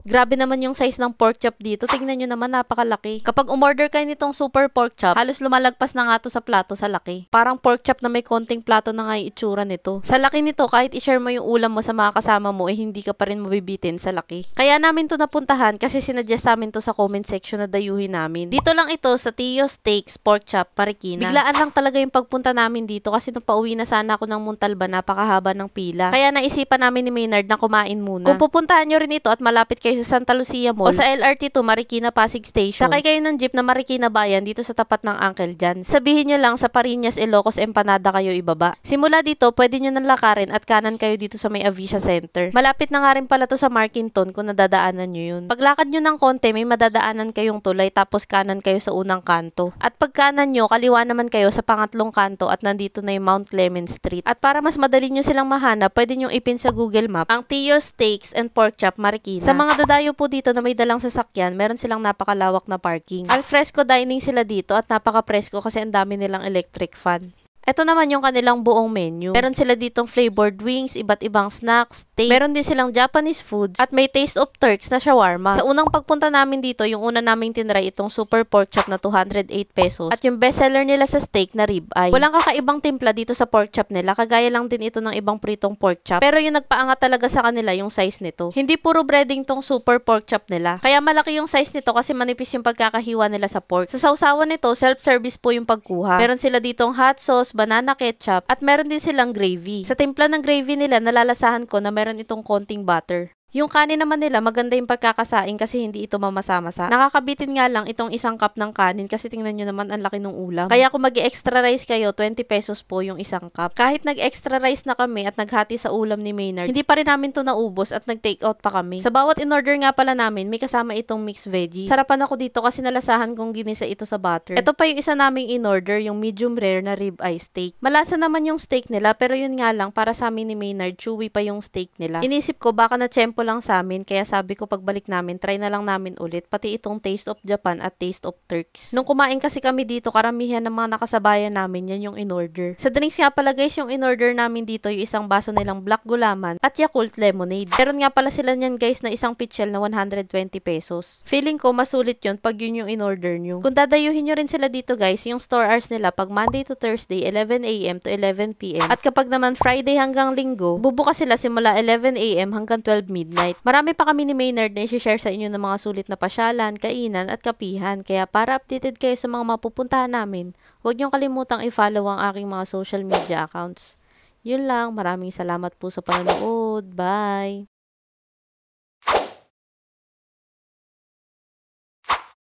Grabe naman yung size ng pork chop dito. Tingnan nyo naman, napakalaki. Kapag umorder kayo nitong super pork chop, halos lumalagpas na nga to sa plato sa laki. Parang pork chop na may konting plato na nga yung itsura nito. Sa laki nito, kahit i-share mo yung ulam mo sa mga kasama mo, hindi ka pa rin mabibitin sa laki. Kaya namin to napuntahan kasi sinadjust namin to sa comment section na dayuhin namin. Dito lang ito sa Tio Steaks Pork Chop, Marikina. Biglaan lang talaga yung pagpunta namin dito kasi nung pauwi na sana ako ng Montalban, napakahaba ng pila. Kaya naisipan namin ni Maynard na kumain muna. Kung pupuntahan nyo rin ito at malapit kayo sa Santa Lucia Mall o sa LRT2 Marikina Pasig Station, sakay kayo ng jeep na Marikina Bayan dito sa tapat ng Uncle John's. Sabihin nyo lang sa Pariñas, Ilocos, Empanada kayo ibaba. Simula dito, pwede nyo nang lakarin at kanan kayo dito sa may Avisha Center. Malapit na nga rin pala to sa Markinton kung nadadaanan nyo yun. Paglakad nyo ng konti, may madadaanan kayong tulay tapos kanan kayo sa unang kanto. At pag kanan nyo, kaliwa naman kayo sa pangatlong kanto at nandito na yung Mount Clement Street. At para mas madali nyo silang mahanap, pwede nyo ipin sa Google Map ang Tio Steaks and Pork Chop Marikina. Sa mga dadayo po dito na may dalang sasakyan, meron silang napakalawak na parking. Alfresco dining sila dito at napaka-presko kasi ang dami nilang electric fan. Ito naman yung kanilang buong menu. Meron sila ditong flavored wings, iba't ibang snacks, steak. Meron din silang Japanese foods at may Taste of Turks na shawarma. Sa unang pagpunta namin dito, yung una naming tinry itong super pork chop na 208 pesos at yung bestseller nila sa steak na rib eye. Walang kakaibang timpla dito sa pork chop nila, kagaya lang din ito ng ibang pritong pork chop. Pero yung nagpaangat talaga sa kanila yung size nito. Hindi puro breading tong super pork chop nila. Kaya malaki yung size nito kasi manipis yung pagkakahiwa nila sa pork. Sa sausawan nito, self-service po yung pagkuha. Meron sila ditong hot sauce, banana ketchup, at meron din silang gravy. Sa timpla ng gravy nila, nalalasahan ko na meron itong konting butter. Yung kanin naman nila, maganda yung pagkakasaing kasi hindi ito mamasa-masa. Nakakabitin nga lang itong isang cup ng kanin kasi tingnan nyo naman ang laki ng ulam. Kaya kung mag-extra rice kayo, 20 pesos po yung isang cup. Kahit nag-extra rice na kami at naghati sa ulam ni Maynard, hindi pa rin namin to naubos at nag-take out pa kami. Sa bawat in-order nga pala namin, may kasama itong mixed veggies. Sarapan ako dito kasi nalasahan kong ginisa ito sa butter. Ito pa yung isa naming in-order, yung medium rare na rib eye steak. Malasa naman yung steak nila pero yun nga lang, para sa amin ni Maynard, chewy pa yung steak nila. Inisip ko baka na tsempo lang sa amin, kaya sabi ko pagbalik namin, try na lang namin ulit, pati itong Taste of Japan at Taste of Turks. Nung kumain kasi kami dito, karamihan ng mga nakasabayan namin, yan yung in-order. Sa drinks nga pala guys, yung in-order namin dito, yung isang baso nilang Black Gulaman at Yakult Lemonade. Meron nga pala sila niyan guys na isang pitchel na 120 pesos. Feeling ko masulit yun pag yun yung in-order nyo. Kung dadayuhin nyo rin sila dito guys, yung store hours nila pag Monday to Thursday, 11 AM to 11 PM. At kapag naman Friday hanggang Linggo, bubukas sila simula 11 AM hanggang 12 midnight. Marami pa kami ni Maynard na i-share sa inyo ng mga sulit na pasyalan, kainan at kapihan. Kaya para updated kayo sa mga mapupuntahan namin, huwag niyong kalimutang i-follow ang aking mga social media accounts. Yun lang, maraming salamat po sa panonood. Bye!